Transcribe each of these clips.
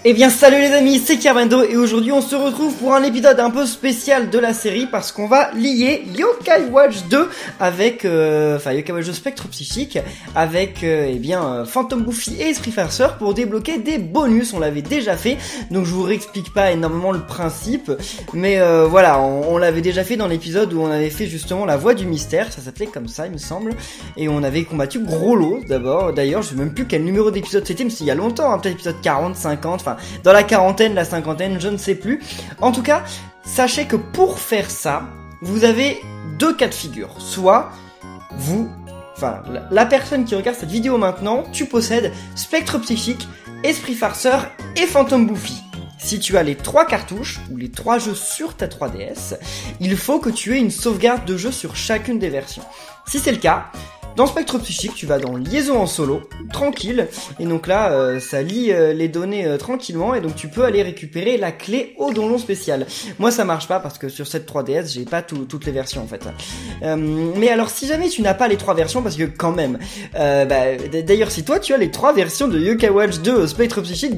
Eh bien salut les amis, c'est Kermendo et aujourd'hui on se retrouve pour un épisode un peu spécial de la série parce qu'on va lier Yokai Watch 2 avec, Yokai Watch 2 Spectre Psychique avec, Phantom Buffy et Esprit Farceur pour débloquer des bonus. On l'avait déjà fait, donc je vous réexplique pas énormément le principe, mais voilà, on l'avait déjà fait dans l'épisode où on avait fait justement la voie du mystère, ça s'appelait comme ça il me semble, et on avait combattu Grollo d'abord. D'ailleurs je sais même plus quel numéro d'épisode c'était, mais c'est il y a longtemps, hein, peut-être épisode 40, 50, enfin dans la quarantaine, la cinquantaine, je ne sais plus. En tout cas, sachez que pour faire ça, vous avez deux cas de figure. Soit la personne qui regarde cette vidéo maintenant, tu possèdes Spectre Psychique, Esprit Farceur et Phantom Buffy. Si tu as les 3 cartouches, ou les 3 jeux sur ta 3DS, il faut que tu aies une sauvegarde de jeu sur chacune des versions. Si c'est le cas, dans Spectre Psychique, tu vas dans Liaison en solo, tranquille, et donc là, ça lit les données tranquillement, et donc tu peux aller récupérer la clé au donjon spécial. Moi, ça marche pas, parce que sur cette 3DS, j'ai pas toutes les versions, en fait. Mais alors, si jamais tu n'as pas les 3 versions, parce que quand même, d'ailleurs, si toi, tu as les 3 versions de Yokai Watch 2, Spectre Psychique,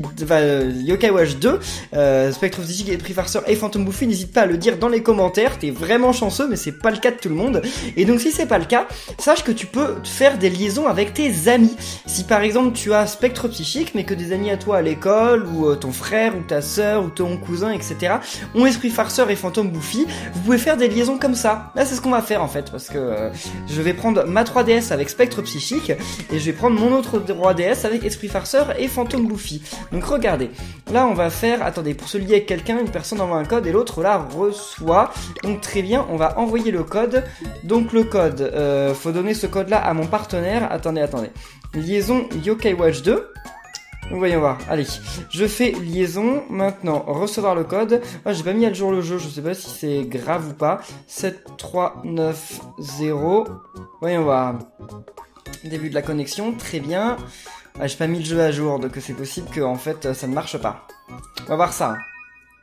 Yokai Watch 2, Spectre Psychique, Esprit Farceur et Phantom Buffy, n'hésite pas à le dire dans les commentaires, t'es vraiment chanceux, mais c'est pas le cas de tout le monde. Et donc, si c'est pas le cas, sache que tu peux faire des liaisons avec tes amis. Si par exemple tu as Spectre Psychique mais que des amis à toi à l'école ou ton frère ou ta sœur ou ton cousin etc ont Esprit Farceur et Phantom Buffy, vous pouvez faire des liaisons comme ça. Là c'est ce qu'on va faire en fait parce que je vais prendre ma 3DS avec Spectre Psychique et je vais prendre mon autre 3DS avec Esprit Farceur et Phantom Buffy. Donc regardez, là on va faire, attendez, pour se lier avec quelqu'un, une personne envoie un code et l'autre la reçoit. Donc très bien, on va envoyer le code. Donc le code, faut donner ce code là à mon partenaire. Attendez. Liaison Yokai Watch 2. Voyons voir. Allez, je fais liaison. Maintenant, recevoir le code. Ah, j'ai pas mis à jour le jeu. Je sais pas si c'est grave ou pas. 7390. Voyons voir. Début de la connexion. Très bien. Ah, j'ai pas mis le jeu à jour, donc c'est possible que en fait ça ne marche pas. On va voir ça.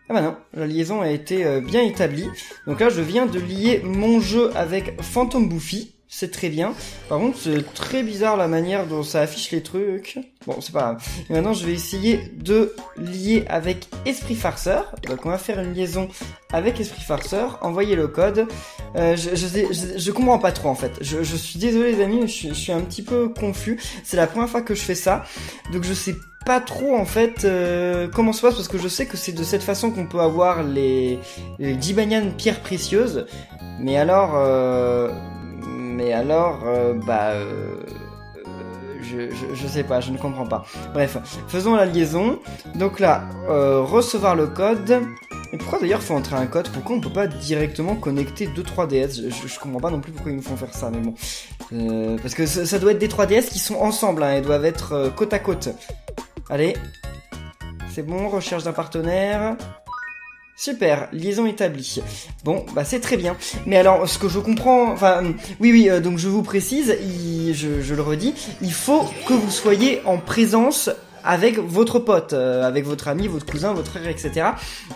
Ah bah non, la liaison a été bien établie. Donc là, je viens de lier mon jeu avec Phantom Buffy. C'est très bien. Par contre, c'est très bizarre la manière dont ça affiche les trucs. Bon, c'est pas grave. Et maintenant, je vais essayer de lier avec Esprit Farceur. Donc, on va faire une liaison avec Esprit Farceur. Envoyer le code. Je comprends pas trop, en fait. Je suis désolé, les amis, je suis un petit peu confus. C'est la première fois que je fais ça. Donc, je sais pas trop, en fait, comment ça se passe. Parce que je sais que c'est de cette façon qu'on peut avoir les 10 bananes pierres précieuses. Mais alors... je sais pas, je ne comprends pas. Bref, faisons la liaison. Donc là, recevoir le code. Et pourquoi d'ailleurs faut entrer un code? Pourquoi on peut pas directement connecter 2 3DS? Je comprends pas non plus pourquoi ils nous font faire ça, mais bon. Parce que ça doit être des 3DS qui sont ensemble, hein, ils doivent être côte à côte. Allez. C'est bon, recherche d'un partenaire. Super, liaison établie. Bon, bah c'est très bien. Mais alors, ce que je comprends, donc je vous précise, je le redis, il faut que vous soyez en présence avec votre pote, avec votre ami, votre cousin, votre frère, etc.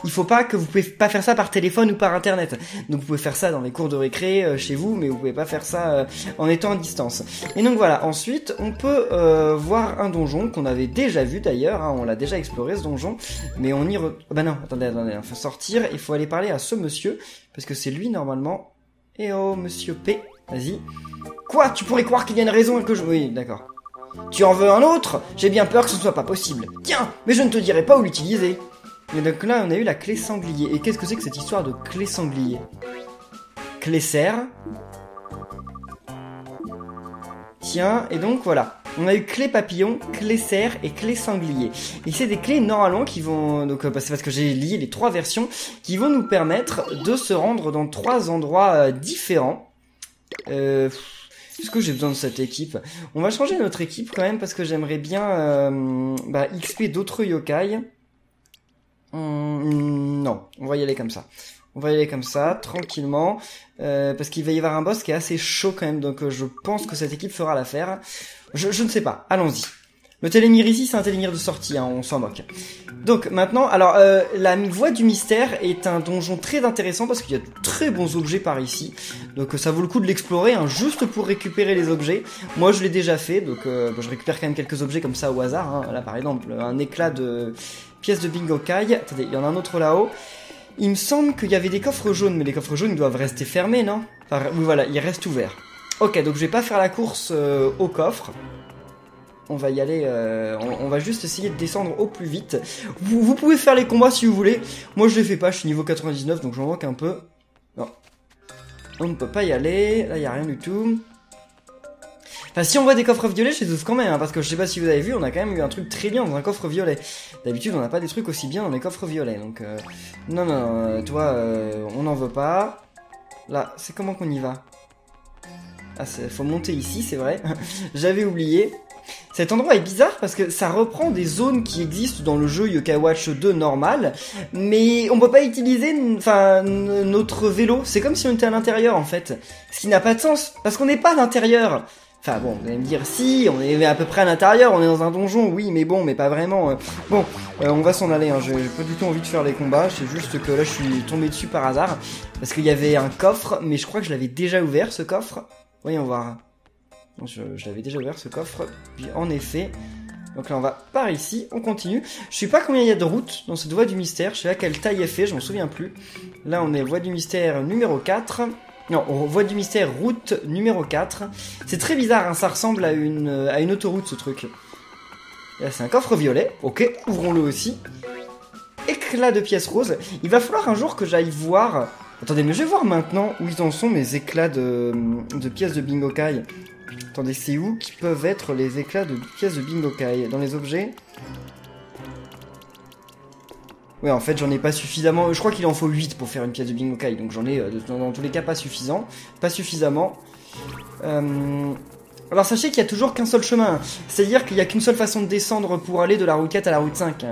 Il faut pas que vous pouvez pas faire ça par téléphone ou par internet. Donc vous pouvez faire ça dans les cours de récré chez vous, mais vous pouvez pas faire ça en étant à distance. Et donc voilà, ensuite on peut voir un donjon qu'on avait déjà vu d'ailleurs, hein, on l'a déjà exploré ce donjon, mais on y bah non, attendez, il faut sortir, il faut aller parler à ce monsieur, parce que c'est lui normalement. Eh oh, monsieur P, vas-y. Quoi? Tu pourrais croire qu'il y a une raison que je... Oui, d'accord. Tu en veux un autre? J'ai bien peur que ce ne soit pas possible. Tiens, mais je ne te dirai pas où l'utiliser. Et donc là, on a eu la clé sanglier. Et qu'est-ce que c'est que cette histoire de clé sanglier? Clé serre. Tiens, et donc voilà. On a eu clé papillon, clé serre et clé sanglier. Et c'est des clés normalement qui vont... Donc c'est parce que j'ai lié les 3 versions qui vont nous permettre de se rendre dans 3 endroits différents. Est-ce que j'ai besoin de cette équipe? On va changer notre équipe quand même parce que j'aimerais bien XP d'autres yokai. Non, on va y aller comme ça. On va y aller comme ça, tranquillement. Parce qu'il va y avoir un boss qui est assez chaud quand même. Donc je pense que cette équipe fera l'affaire. Je ne sais pas, allons-y. Le télémire ici, c'est un télémire de sortie, hein, on s'en moque. Donc maintenant, alors la voie du mystère est un donjon très intéressant parce qu'il y a de très bons objets par ici. Donc ça vaut le coup de l'explorer, hein, juste pour récupérer les objets. Moi je l'ai déjà fait, donc je récupère quand même quelques objets comme ça au hasard. Hein. Là par exemple, un éclat de pièces de bingo kai. Attendez, il y en a un autre là-haut. Il me semble qu'il y avait des coffres jaunes, mais les coffres jaunes ils doivent rester fermés, non? Enfin, oui voilà, ils restent ouverts. Ok, donc je vais pas faire la course au coffre. On va y aller, on va juste essayer de descendre au plus vite. Vous pouvez faire les combats si vous voulez. Moi je les fais pas, je suis niveau 99 donc j'en manque un peu. Non. On ne peut pas y aller, là il n'y a rien du tout. Enfin si on voit des coffres violets, je les ouvre quand même, hein, parce que je sais pas si vous avez vu, on a quand même eu un truc très bien dans un coffre violet. D'habitude on n'a pas des trucs aussi bien dans les coffres violets, donc non, toi on n'en veut pas. Là, c'est comment qu'on y va? Ah, faut monter ici, c'est vrai. J'avais oublié. Cet endroit est bizarre parce que ça reprend des zones qui existent dans le jeu Yokai Watch 2 normal, mais on peut pas utiliser notre vélo. C'est comme si on était à l'intérieur en fait. Ce qui n'a pas de sens, parce qu'on n'est pas à l'intérieur. Enfin bon, vous allez me dire, si, on est à peu près à l'intérieur, on est dans un donjon, oui, mais bon, mais pas vraiment. Bon, on va s'en aller, hein. J'ai pas du tout envie de faire les combats, c'est juste que là je suis tombé dessus par hasard, parce qu'il y avait un coffre, mais je crois que je l'avais déjà ouvert ce coffre. Voyons voir. Je l'avais déjà ouvert ce coffre, puis en effet, donc là on va par ici, on continue. Je sais pas combien il y a de routes dans cette voie du mystère, je sais pas quelle taille elle fait, je m'en souviens plus. Là on est voie du mystère numéro 4, non, voie du mystère route numéro 4. C'est très bizarre, hein, ça ressemble à une autoroute ce truc. Là c'est un coffre violet, ok, ouvrons-le aussi. Éclat de pièces roses, il va falloir un jour que j'aille voir... Attendez, mais je vais voir maintenant où ils en sont mes éclats de pièces de bingo kai. Attendez, c'est où qui peuvent être les éclats de pièces de bingo kai? Dans les objets? Ouais, en fait, j'en ai pas suffisamment. Je crois qu'il en faut 8 pour faire une pièce de bingo kai. Donc j'en ai, dans tous les cas, pas suffisamment. Alors sachez qu'il y a toujours qu'un seul chemin. C'est-à-dire qu'il y a qu'une seule façon de descendre pour aller de la route 4 à la route 5.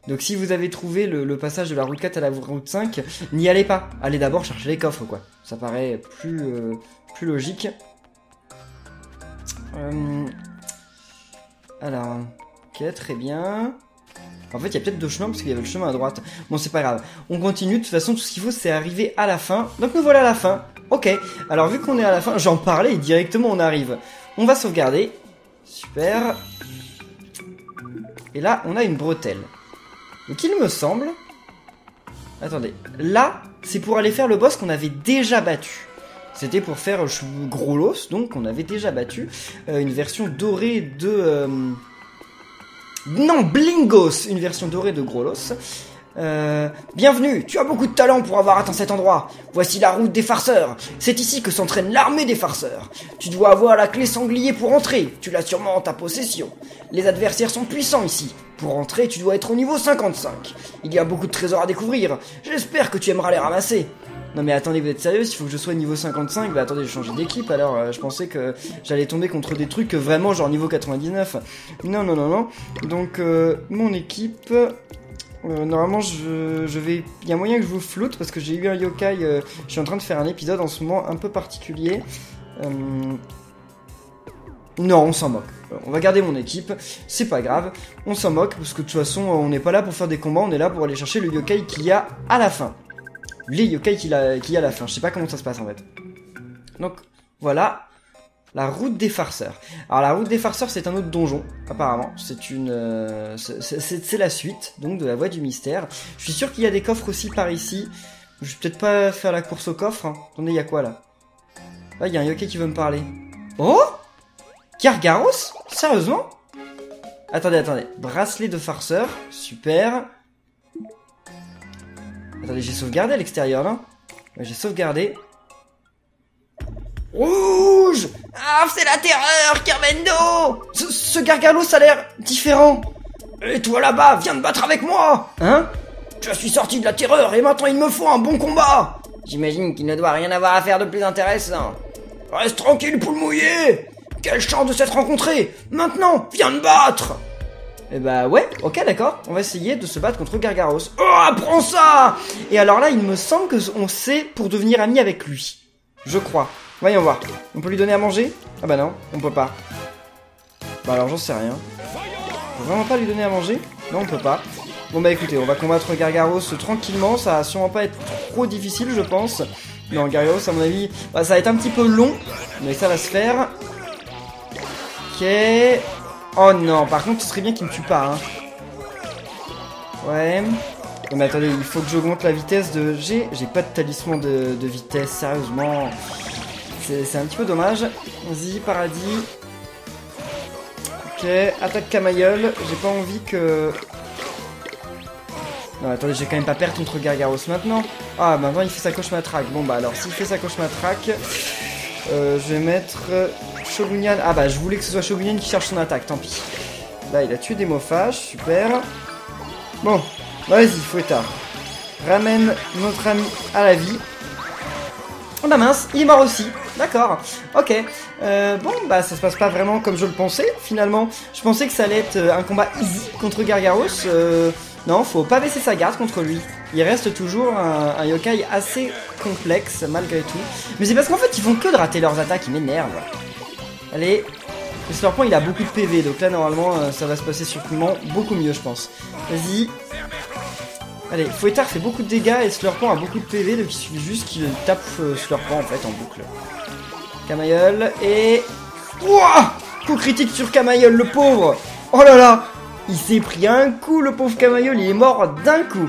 Donc si vous avez trouvé le passage de la route 4 à la route 5, n'y allez pas. Allez d'abord chercher les coffres, quoi. Ça paraît plus logique. Alors, ok, très bien. En fait, il y a peut-être deux chemins, parce qu'il y avait le chemin à droite. Bon, c'est pas grave. On continue, de toute façon, tout ce qu'il faut, c'est arriver à la fin. Donc nous voilà à la fin. Ok, alors vu qu'on est à la fin, j'en parlais et directement on arrive. On va sauvegarder. Super. Et là, on a une bretelle. Donc il me semble... Attendez, là, c'est pour aller faire le boss qu'on avait déjà battu. C'était pour faire Grolos, donc on avait déjà battu une version dorée de... Non, Blingos, une version dorée de Grolos. Bienvenue, tu as beaucoup de talent pour avoir atteint cet endroit. Voici la route des farceurs. C'est ici que s'entraîne l'armée des farceurs. Tu dois avoir la clé sanglier pour entrer. Tu l'as sûrement en ta possession. Les adversaires sont puissants ici. Pour entrer, tu dois être au niveau 55. Il y a beaucoup de trésors à découvrir. J'espère que tu aimeras les ramasser. Non mais attendez, vous êtes sérieux? Il faut que je sois niveau 55? Bah attendez, j'ai changé d'équipe alors, je pensais que j'allais tomber contre des trucs vraiment genre niveau 99. Non. Donc, mon équipe... normalement, je vais... Il y a moyen que je vous floute parce que j'ai eu un yokai... je suis en train de faire un épisode en ce moment un peu particulier. Non, on s'en moque. On va garder mon équipe, c'est pas grave. On s'en moque parce que de toute façon, on n'est pas là pour faire des combats, on est là pour aller chercher le yokai qu'il y a à la fin. Les yokai qu'il y a à la fin, je sais pas comment ça se passe en fait. Donc, voilà. La route des farceurs. Alors la route des farceurs, c'est un autre donjon, apparemment. C'est la suite, donc, de la voie du mystère. Je suis sûr qu'il y a des coffres aussi par ici. Je vais peut-être pas faire la course au coffre. Hein. Attendez, il y a quoi là? Là, il y a un yokai qui veut me parler. Oh, Gargaros? Sérieusement? Attendez. Bracelet de farceur, super. Attendez, j'ai sauvegardé à l'extérieur là. Ouais, j'ai sauvegardé. Rouge! Ah, c'est la terreur, Carmendo! Ce Gargalos a l'air différent. Et toi là-bas, viens te battre avec moi! Hein? Je suis sorti de la terreur et maintenant il me faut un bon combat! J'imagine qu'il ne doit rien avoir à faire de plus intéressant. Reste tranquille, poule mouillée! Quelle chance de s'être rencontrés! Maintenant, viens me battre! Eh bah ouais, ok d'accord, on va essayer de se battre contre Gargaros. Oh, prends ça! Et alors là, il me semble qu'on sait pour devenir ami avec lui. Je crois. Voyons voir. On peut lui donner à manger? Ah bah non, on peut pas. Bah alors j'en sais rien. peut vraiment pas lui donner à manger? Non, on peut pas. Bon bah écoutez, on va combattre Gargaros tranquillement, ça va sûrement pas être trop difficile je pense. Non, Gargaros à mon avis, bah, ça va être un petit peu long, mais ça va se faire. Ok. Oh non, par contre ce serait bien qu'il me tue pas. Hein. Ouais. Non mais attendez, il faut que j'augmente la vitesse de... J'ai pas de talisman de vitesse, sérieusement. C'est un petit peu dommage. Vas-y, paradis. Ok, attaque Camailleul. J'ai pas envie que... Non, attendez, j'ai quand même pas perdre contre Gargaros maintenant. Ah, maintenant il fait sa coche matraque. Bon, bah alors, s'il fait sa coche matraque, je vais mettre Shogunyan. Ah, bah, je voulais que ce soit Shogunyan qui cherche son attaque, tant pis. Là, il a tué des mophages, super. Bon, vas-y, Fouettard. Ramène notre ami à la vie. Oh bah mince, il est mort aussi. D'accord, ok. Bon, bah ça se passe pas vraiment comme je le pensais, finalement. Je pensais que ça allait être un combat easy contre Gargaros. Non, faut pas baisser sa garde contre lui. Il reste toujours un yokai assez complexe, malgré tout. Mais c'est parce qu'en fait, ils font que de rater leurs attaques, ils m'énervent. Allez, le Slurpon, il a beaucoup de PV, donc là, normalement, ça va se passer sûrement beaucoup mieux, je pense. Vas-y. Allez, Fouettard fait beaucoup de dégâts et Slurpon a beaucoup de PV, donc il suffit juste qu'il tape Slurpon, en fait, en boucle. Camailleul, et... Ouah! Coup critique sur Camailleul, le pauvre! Oh là là! Il s'est pris un coup, le pauvre Camailleul, il est mort d'un coup.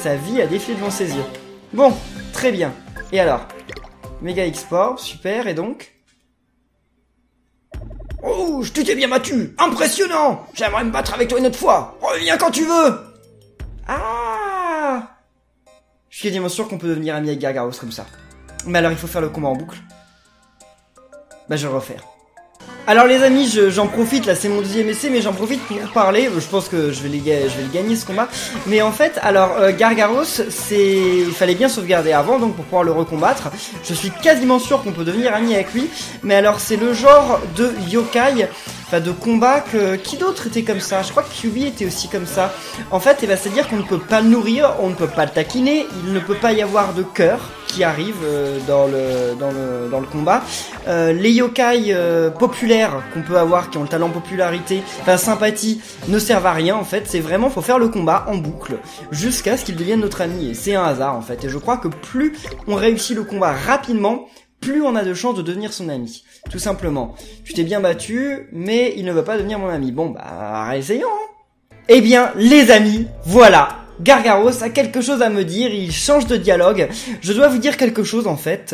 Sa vie a défilé devant ses yeux. Bon, très bien. Et alors? Méga export, super, et donc? Oh, je t'ai bien battu! Impressionnant! J'aimerais me battre avec toi une autre fois! Reviens quand tu veux! Ah! Je suis quasiment sûr qu'on peut devenir ami avec Gargaros comme ça. Mais alors, il faut faire le combat en boucle. Bah, je vais le refaire. Alors les amis, j'en profite, là c'est mon deuxième essai, mais j'en profite pour parler, je pense que je vais le gagner ce combat, mais en fait, alors Gargaros, il fallait bien sauvegarder avant, donc pour pouvoir le recombattre, je suis quasiment sûr qu'on peut devenir ami avec lui, mais alors c'est le genre de yokai, enfin de combat qui d'autre était comme ça? Je crois que Kyuubi était aussi comme ça. En fait, c'est-à-dire qu'on ne peut pas le nourrir, on ne peut pas le taquiner, il ne peut pas y avoir de cœur qui arrive dans le combat. Les yokai populaires qu'on peut avoir, qui ont le talent popularité, enfin sympathie, ne servent à rien en fait. C'est vraiment, faut faire le combat en boucle jusqu'à ce qu'il devienne notre ami. Et c'est un hasard en fait. Et je crois que plus on réussit le combat rapidement, plus on a de chances de devenir son ami. Tout simplement. Tu t'es bien battu, mais il ne veut pas devenir mon ami. Bon bah, essayons. Hein. Eh bien, les amis, voilà. Gargaros a quelque chose à me dire, il change de dialogue. Je dois vous dire quelque chose en fait,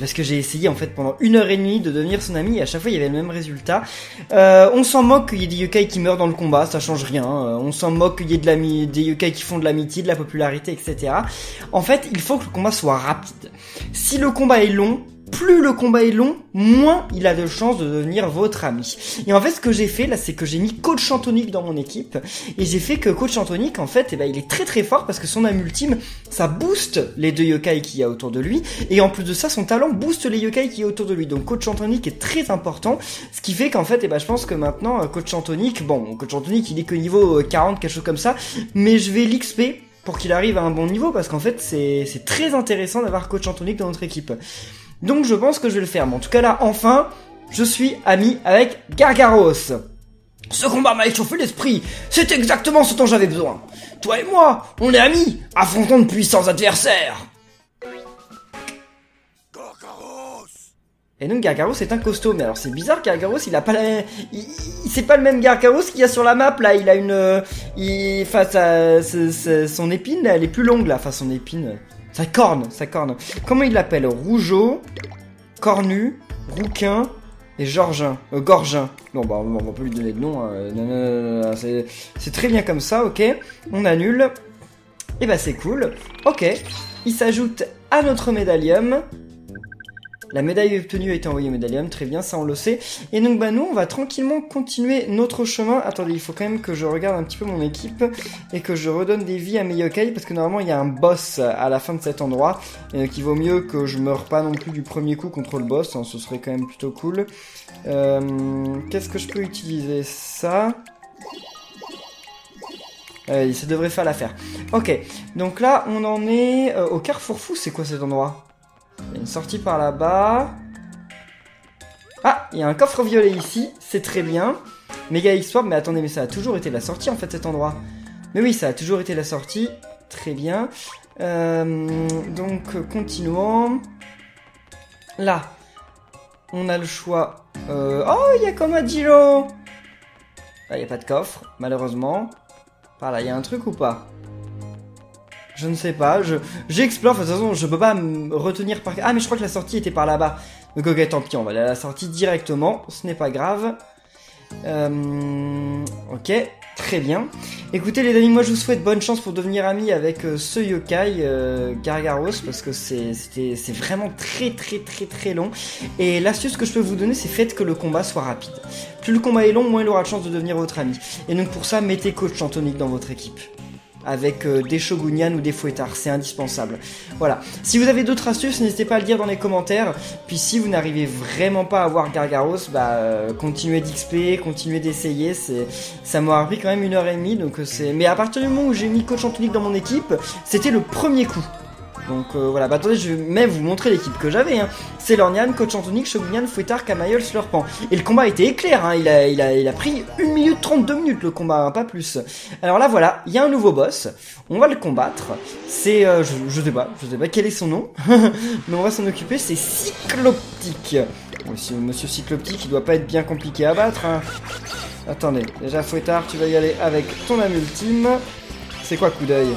parce que j'ai essayé en fait pendant 1h30 de devenir son ami et à chaque fois il y avait le même résultat. On s'en moque qu'il y ait des yokai qui meurent dans le combat, ça change rien. On s'en moque qu'il y ait des yokai qui font de l'amitié, de la popularité, etc. En fait, il faut que le combat soit rapide. Si le combat est long, plus le combat est long, moins il a de chances de devenir votre ami. Et en fait, ce que j'ai fait là, c'est que j'ai mis Coach Antonic dans mon équipe. Et j'ai fait que Coach Antonic, en fait, il est très très fort parce que son âme ultime, ça booste les deux yokai qu'il y a autour de lui. Et en plus de ça, son talent booste les yokai qu'il y a autour de lui. Donc Coach Antonic est très important. Ce qui fait qu'en fait, je pense que maintenant, Coach Antonic, il est que niveau 40, quelque chose comme ça. Mais je vais l'XP pour qu'il arrive à un bon niveau parce qu'en fait, c'est très intéressant d'avoir Coach Antonic dans notre équipe. Donc je pense que je vais le faire. Mais en tout cas là, enfin, je suis ami avec Gargaros. Ce combat m'a échauffé l'esprit. C'est exactement ce dont j'avais besoin. Toi et moi, on est amis, affrontons de puissants adversaires. Gargaros. Et donc Gargaros est un costaud. Mais alors c'est bizarre, Gargaros, il a pas la... c'est pas le même Gargaros qu'il y a sur la map là. Il a une... son épine, elle est plus longue là. Enfin son épine... Sa corne. Comment il l'appelle? Rougeau, Cornu, Rouquin et Gorgin. Non, bah, on va pas lui donner de nom. Non, c'est très bien comme ça, ok. On annule. Et bah, c'est cool. Ok. Il s'ajoute à notre médaillum. La médaille obtenue a été envoyée au médaillum, très bien, ça on le sait. Et donc nous, on va tranquillement continuer notre chemin. Attendez, il faut quand même que je regarde un petit peu mon équipe et que je redonne des vies à mes yokai, parce que normalement il y a un boss à la fin de cet endroit, et qu'il vaut mieux que je meure pas non plus du premier coup contre le boss, hein, ce serait quand même plutôt cool. Qu'est-ce que je peux utiliser? Ça... ça devrait faire l'affaire. Ok, donc là on en est au Carrefour Fou, c'est quoi cet endroit? Il y a une sortie par là-bas. Ah, il y a un coffre violet ici, c'est très bien. Mega X-Warp, mais attendez, mais ça a toujours été la sortie en fait cet endroit. Mais oui, ça a toujours été la sortie. Très bien. Donc, continuons. Là, on a le choix. Oh, il y a comme un Giro. Là, il n'y a pas de coffre, malheureusement. Par là, il y a un truc ou pas? Je ne sais pas, j'explore, de toute façon, je peux pas me retenir par... Ah, mais je crois que la sortie était par là-bas. Donc, ok, tant pis, on va aller à la sortie directement. Ce n'est pas grave. Ok, très bien. Écoutez, les amis, moi, je vous souhaite bonne chance pour devenir amis avec ce yokai, Gargaros, parce que c'est vraiment très long. Et l'astuce que je peux vous donner, c'est faites que le combat soit rapide. Plus le combat est long, moins il aura de chance de devenir votre ami. Et donc, pour ça, mettez Coach Antonic dans votre équipe. Avec des Shogunyan ou des Fouettards, c'est indispensable. Voilà. Si vous avez d'autres astuces, n'hésitez pas à le dire dans les commentaires. Puis si vous n'arrivez vraiment pas à avoir Gargaros, bah continuez d'XP, continuez d'essayer. Ça m'aura pris quand même 1h30, donc c'est. Mais à partir du moment où j'ai mis Coach Antonic dans mon équipe, c'était le premier coup. Donc voilà, bah attendez, je vais même vous montrer l'équipe que j'avais. Hein. C'est Lornian, Coach Antonic, Shogunyan, Fouettard, Camaïol, Slurpan. Et le combat était éclair, hein. il a pris 1 minute 32 minutes le combat, hein, pas plus. Alors là voilà, il y a un nouveau boss, on va le combattre. C'est, je sais pas quel est son nom, mais on va s'en occuper, c'est Cycloptique. Monsieur Cycloptique, il doit pas être bien compliqué à battre. Hein. Attendez, déjà Fouettard, tu vas y aller avec ton âme ultime. C'est quoi coup d'œil?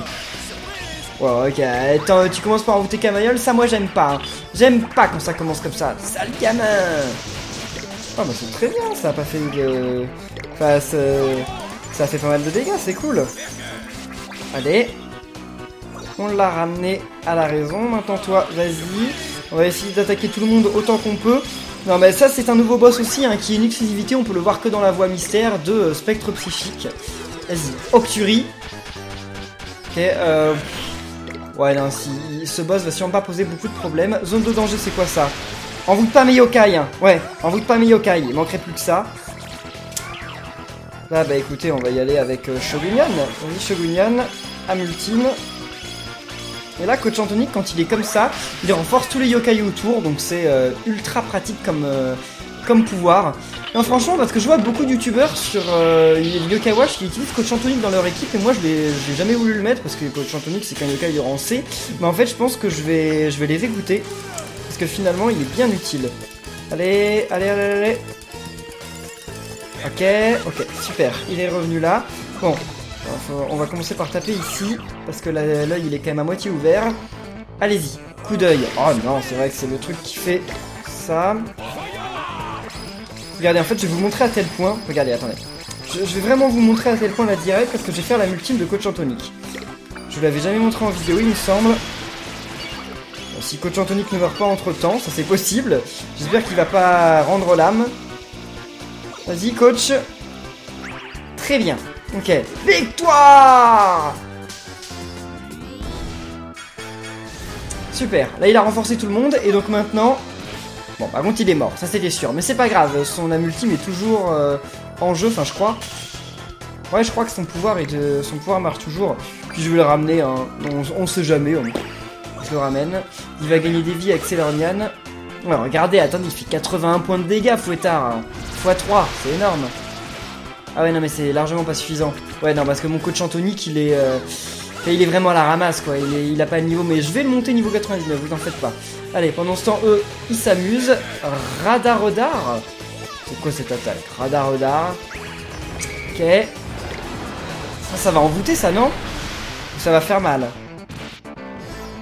Ouais, ok, attends, tu commences par envoûter Camaïol, ça moi j'aime pas. Hein. J'aime pas quand ça commence comme ça. Sale gamin. Oh bah c'est très bien, ça a pas fait de... Enfin, ça a fait pas mal de dégâts, c'est cool. Allez. On l'a ramené à la raison. Maintenant toi, vas-y. On va essayer d'attaquer tout le monde autant qu'on peut. Non mais ça c'est un nouveau boss aussi, hein, qui est une exclusivité, on peut le voir que dans la voie mystère de Spectre Psychique. Vas-y, Octuri. Ok, ouais, non, si ce boss va sûrement pas poser beaucoup de problèmes. Zone de danger, c'est quoi ça? Envoûte pas mes yokai, hein. Ouais, envoûte pas mes yokai. Il manquerait plus que ça. Là, bah écoutez, on va y aller avec Shogunyan. On dit Shogunyan, âme ultime. Et là, Coach Antonic, quand il est comme ça, il renforce tous les yokai autour. Donc c'est ultra pratique comme pouvoir. Non, franchement, parce que je vois beaucoup de youtubeurs sur Yokai Watch qui utilisent Coach Antonic dans leur équipe, et moi je l'ai jamais voulu le mettre parce que Coach Antonic c'est qu'un yokai de rang C. Mais en fait, je pense que je vais les écouter parce que finalement il est bien utile. Allez. Ok, super, il est revenu là. Bon, on va commencer par taper ici parce que l'œil il est quand même à moitié ouvert. Allez-y, coup d'œil. Oh non, c'est vrai que c'est le truc qui fait ça. Regardez, en fait, je vais vous montrer à tel point... Regardez, attendez. Je vais vraiment vous montrer à tel point la direct parce que je vais faire la multime de Coach Antonic. Je vous l'avais jamais montré en vidéo, il me semble. Bon, si Coach Antonic ne meurt pas entre-temps, ça c'est possible. J'espère qu'il va pas rendre l'âme. Vas-y, Coach. Très bien. Ok. Victoire! Super. Là, il a renforcé tout le monde et donc maintenant... Bon, par contre, il est mort, ça c'était sûr. Mais c'est pas grave, son âme ultime est toujours en jeu, enfin, je crois. Ouais, je crois que son pouvoir marche toujours. Puis je vais le ramener, hein. On sait jamais. Je le ramène. Il va gagner des vies avec Lornian. Ouais, regardez, attendez, il fait 81 points de dégâts, Fouettard. x3, c'est énorme. Ah ouais, non, mais c'est largement pas suffisant. Ouais, non, parce que mon Coach Antonic, il est vraiment à la ramasse, quoi. Il a pas le niveau, mais je vais le monter niveau 99, vous en faites pas. Allez, pendant ce temps, eux, ils s'amusent. Radar. C'est quoi cette attaque? Radar. Ok. Ça va envoûter, ça, non? Ou ça va faire mal?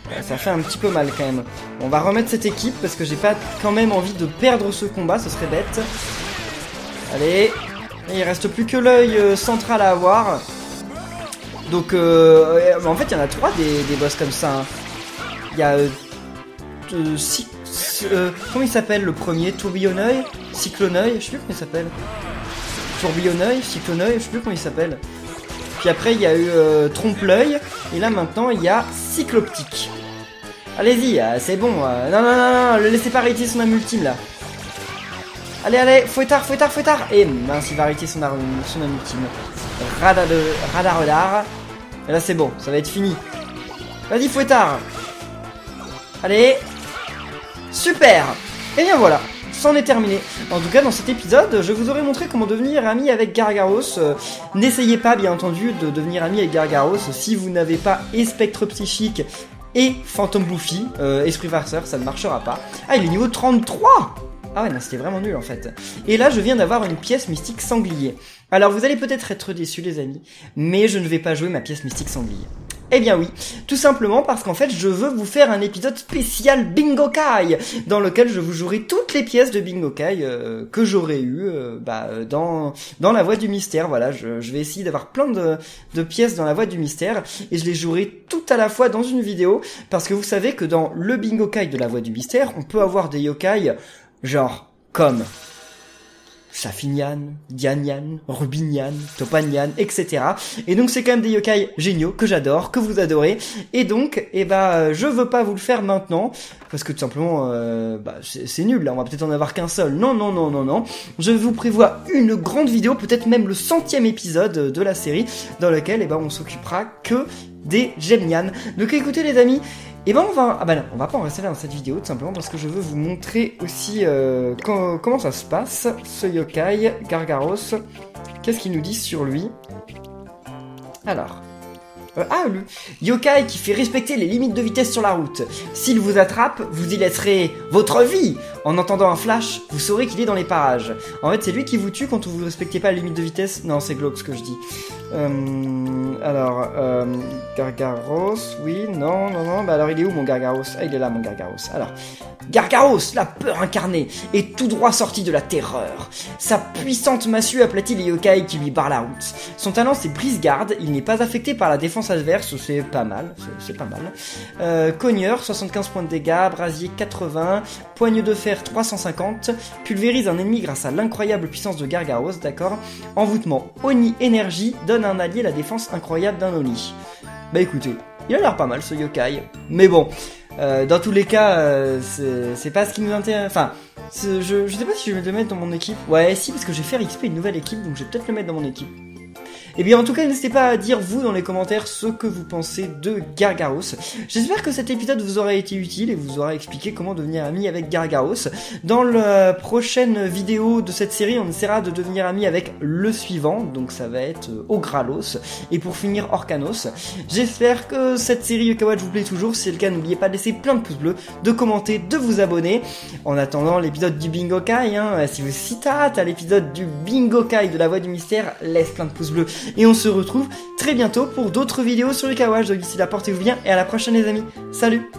Ouais, ça fait un petit peu mal, quand même. On va remettre cette équipe, parce que j'ai pas quand même envie de perdre ce combat, ce serait bête. Allez. Il reste plus que l'œil central à avoir. Donc, en fait, il y en a 3 des boss comme ça. Hein. Il y a... comment il s'appelle le premier? Tourbillonneuil? Cycloneuil? Je sais plus comment il s'appelle. Tourbillonneuil? Cycloneuil? Je sais plus comment il s'appelle. Puis après, il y a eu Trompe-l'œil. Et là, maintenant, il y a Cycloptique. Allez-y, c'est bon. Non, le laissez pas arrêter son âme ultime, là. Allez, Fouettard. Et mince, il va arrêter son âme ultime. Radar. Et là, c'est bon, ça va être fini. Vas-y, Fouettard. Allez. Super. Et bien voilà. c'en est terminé. En tout cas, dans cet épisode, je vous aurais montré comment devenir ami avec Gargaros. N'essayez pas, bien entendu, de devenir ami avec Gargaros si vous n'avez pas et Spectre Psychique et Phantom Buffy, Esprit Farceur, ça ne marchera pas. Ah, il est niveau 33! Ah ouais, non, c'était vraiment nul en fait. Et là, je viens d'avoir une pièce mystique sanglier. Alors, vous allez peut-être être déçus, les amis, mais je ne vais pas jouer ma pièce mystique sanglier. Eh bien oui, tout simplement parce qu'en fait, je veux vous faire un épisode spécial Bingo Kai, dans lequel je vous jouerai toutes les pièces de Bingo Kai que j'aurais eu dans la Voie du Mystère. Voilà, je vais essayer d'avoir plein de pièces dans la Voie du Mystère, et je les jouerai tout à la fois dans une vidéo, parce que vous savez que dans le Bingo Kai de la Voie du Mystère, on peut avoir des yokai genre comme Safinian, Dianian, Rubinian, Topanian, etc. Et donc c'est quand même des yokai géniaux que j'adore, que vous adorez. Et donc, je veux pas vous le faire maintenant parce que tout simplement, c'est nul. Là, on va peut-être en avoir qu'un seul. Non. Je vous prévois une grande vidéo, peut-être même le 100e épisode de la série, dans lequel on s'occupera que des Gemnian. Donc écoutez les amis. on va pas en rester là dans cette vidéo, tout simplement parce que je veux vous montrer aussi comment ça se passe, ce yokai, Gargaros. Qu'est-ce qu'il nous dit sur lui? Alors... le yokai qui fait respecter les limites de vitesse sur la route. S'il vous attrape, vous y laisserez votre vie. En entendant un flash, vous saurez qu'il est dans les parages. En fait, c'est lui qui vous tue quand vous ne respectez pas la limite de vitesse. Non, c'est glauque ce que je dis. Gargaros, oui, non. Alors, il est où mon Gargaros? Ah, il est là, mon Gargaros. Alors, Gargaros, la peur incarnée, est tout droit sorti de la terreur. Sa puissante massue aplatit les yokai qui lui barrent la route. Son talent, c'est brise-garde. Il n'est pas affecté par la défense adverse, c'est pas mal, c'est pas mal. Cogneur, 75 points de dégâts, brasier 80, poigne de fer 350, pulvérise un ennemi grâce à l'incroyable puissance de Gargaros, d'accord. Envoûtement, Oni énergie, donne à un allié la défense incroyable d'un Oni. Bah écoutez, il a l'air pas mal ce yokai, mais bon, dans tous les cas, c'est pas ce qui nous intéresse, enfin... Je sais pas si je vais le mettre dans mon équipe. Ouais, si, parce que j'ai fait XP une nouvelle équipe, donc je vais peut-être le mettre dans mon équipe. Et bien en tout cas, n'hésitez pas à dire vous dans les commentaires ce que vous pensez de Gargaros. J'espère que cet épisode vous aura été utile et vous aura expliqué comment devenir ami avec Gargaros. Dans la prochaine vidéo de cette série, on essaiera de devenir ami avec le suivant, donc ça va être Ogralos, et pour finir Orcanos. J'espère que cette série Yokai Watch vous plaît toujours. Si c'est le cas, n'oubliez pas de laisser plein de pouces bleus, de commenter, de vous abonner. En attendant l'épisode du Bingo Kai, si vous si hâte à l'épisode du Bingo Kai de la Voie du Mystère, laisse plein de pouces bleus. Et on se retrouve très bientôt pour d'autres vidéos sur Yokai Watch. Donc d'ici là, portez-vous bien et à la prochaine les amis. Salut!